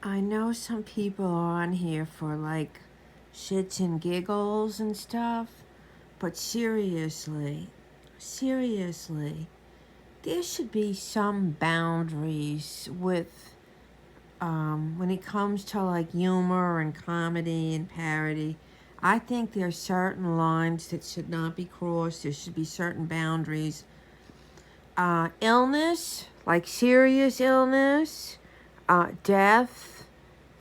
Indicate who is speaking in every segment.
Speaker 1: I know some people are on here for like shits and giggles and stuff, but seriously, there should be some boundaries with when it comes to like humor and comedy and parody. I think there are certain lines that should not be crossed. There should be certain boundaries. Illness, like serious illness, death,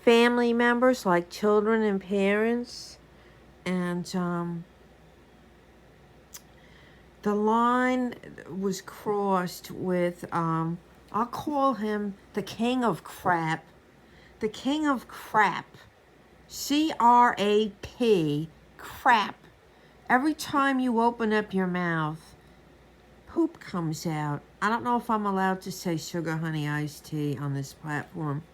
Speaker 1: family members like children and parents, and the line was crossed with, I'll call him the king of crap. The king of crap. C-R-A-P. Crap. Every time you open up your mouth, poop comes out. I don't know if I'm allowed to say sugar honey iced tea on this platform.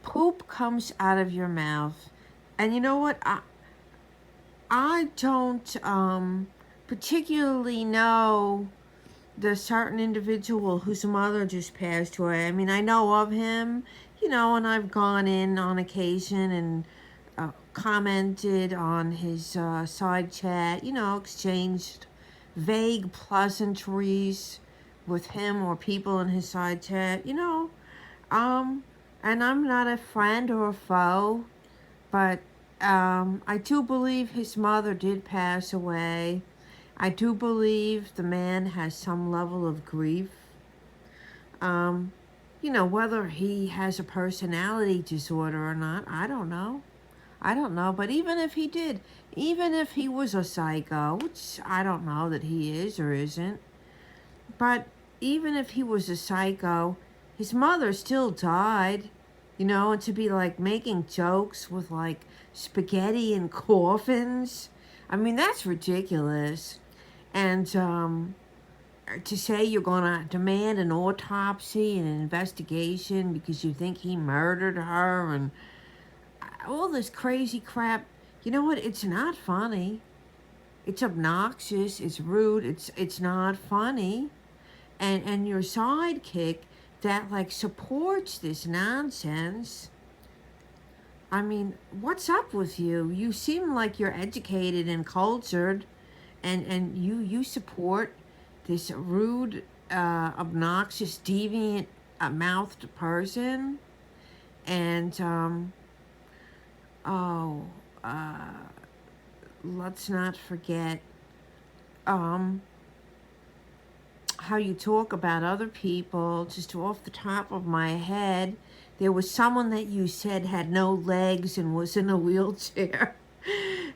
Speaker 1: Poop comes out of your mouth. And you know what? I don't particularly know the certain individual whose mother just passed away. I mean, I know of him, and I've gone in on occasion and commented on his side chat, exchanged vague pleasantries with him or people in his side chat, and I'm not a friend or a foe, but I do believe his mother did pass away. I do believe the man has some level of grief. Um, whether he has a personality disorder or not, I don't know. I don't know, but even if he did, even if he was a psycho, which I don't know that he is or isn't, but even if he was a psycho, his mother still died, and to be like making jokes with like spaghetti and coffins, I mean, that's ridiculous. And to say you're going to demand an autopsy and an investigation because you think he murdered her and all this crazy crap, you know what? It's not funny. It's obnoxious. It's rude. It's not funny. And your sidekick that like supports this nonsense. I mean, what's up with you? You seem like you're educated and cultured, and you support this rude, obnoxious, deviant, mouthed person. And oh, uh, let's not forget um, how you talk about other people. Just off the top of my head, there was someone that you said had no legs and was in a wheelchair.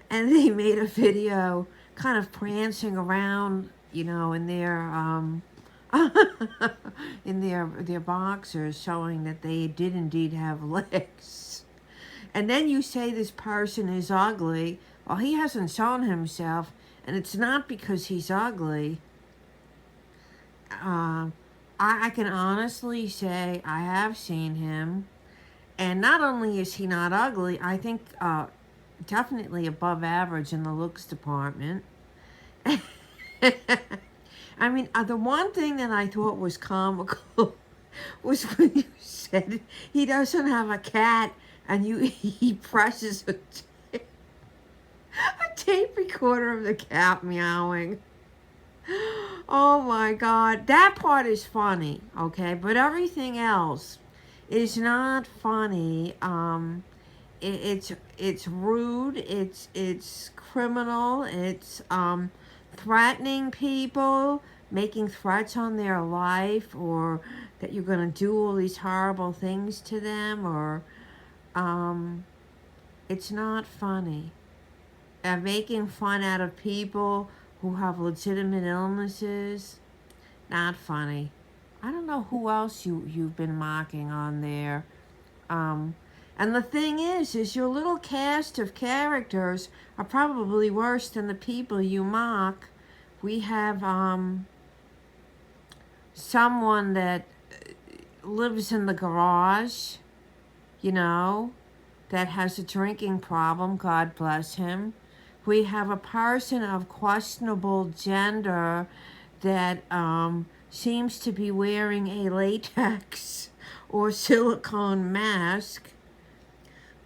Speaker 1: And they made a video kind of prancing around, in their in their boxers, showing that they did indeed have legs. And then you say this person is ugly. Well, he hasn't shown himself, and it's not because he's ugly. Uh, I can honestly say I have seen him, and not only is he not ugly, I think definitely above average in the looks department. I mean, the one thing that I thought was comical was when you said he doesn't have a cat, and he presses a tape recorder of the cat meowing. Oh my God, that part is funny, okay, but everything else is not funny. It's rude. It's criminal. It's threatening people, making threats on their life, or that you're gonna do all these horrible things to them, or it's not funny. Making fun out of people who have legitimate illnesses, not funny. I don't know who else you've been mocking on there. Um, and the thing is your little cast of characters are probably worse than the people you mock. We have someone that lives in the garage, that has a drinking problem. God bless him. We have a person of questionable gender that seems to be wearing a latex or silicone mask.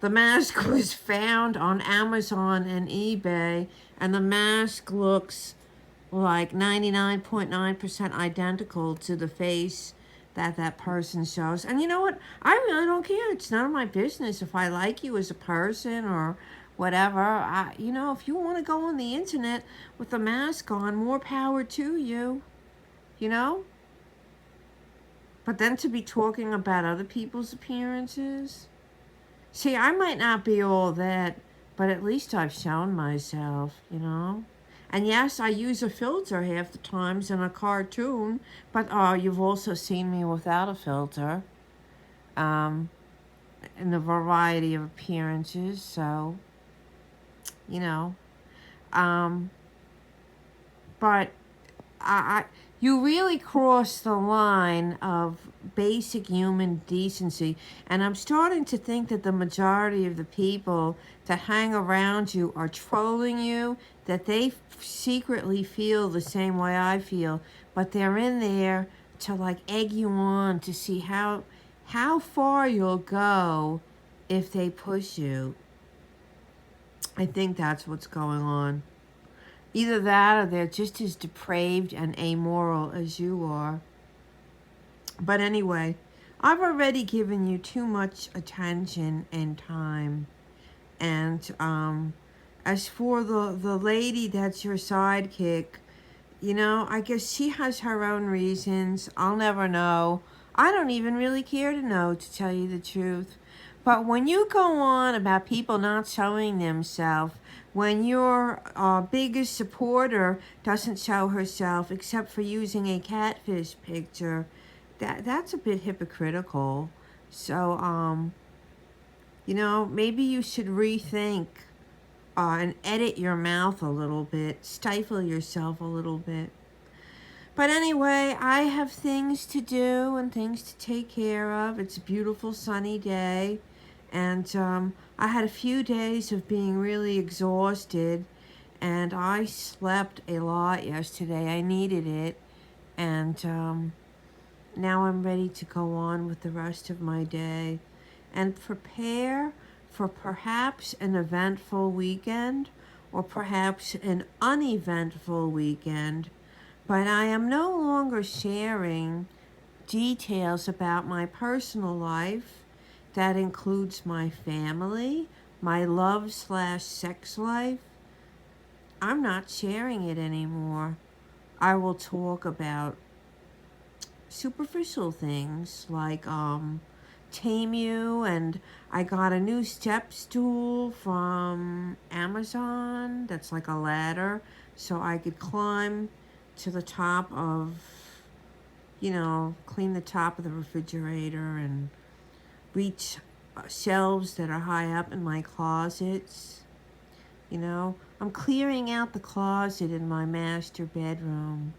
Speaker 1: The mask was found on Amazon and eBay, and the mask looks like 99.9% identical to the face that that person shows. And you know what? I really don't care. It's none of my business if I like you as a person or whatever. You know, if you want to go on the internet with a mask on, more power to you, you know? But then to be talking about other people's appearances? See, I might not be all that, but at least I've shown myself, you know? And yes, I use a filter half the times in a cartoon, but you've also seen me without a filter, in a variety of appearances, so, you know. But you really cross the line of basic human decency, and I'm starting to think that the majority of the people that hang around you are trolling you, that they secretly feel the same way I feel, but they're in there to like egg you on to see how far you'll go if they push you. I think that's what's going on. Either that or they're just as depraved and amoral as you are. But anyway, I've already given you too much attention and time. And as for the lady that's your sidekick, you know, I guess she has her own reasons. I'll never know. I don't even really care to know, to tell you the truth. But when you go on about people not showing themselves, when your biggest supporter doesn't show herself except for using a catfish picture, that's a bit hypocritical. So, you know, maybe you should rethink and edit your mouth a little bit, stifle yourself a little bit. But anyway, I have things to do and things to take care of. It's a beautiful sunny day. And I had a few days of being really exhausted, and I slept a lot yesterday. I needed it. And now I'm ready to go on with the rest of my day and prepare for perhaps an eventful weekend or perhaps an uneventful weekend. But I am no longer sharing details about my personal life. That includes my family, my love/sex life. I'm not sharing it anymore. I will talk about superficial things like Temu, and I got a new step stool from Amazon that's like a ladder, so I could climb to the top of, you know, clean the top of the refrigerator and reach shelves that are high up in my closets. You know, I'm clearing out the closet in my master bedroom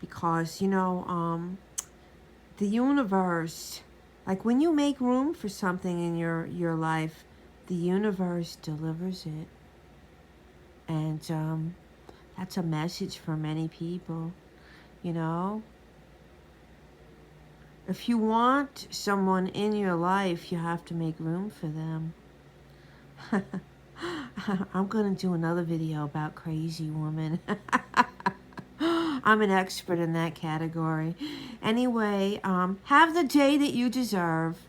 Speaker 1: because, you know, the universe, like when you make room for something in your life, the universe delivers it. And that's a message for many people, you know. If you want someone in your life, you have to make room for them. I'm going to do another video about crazy women. I'm an expert in that category. Anyway, have the day that you deserve.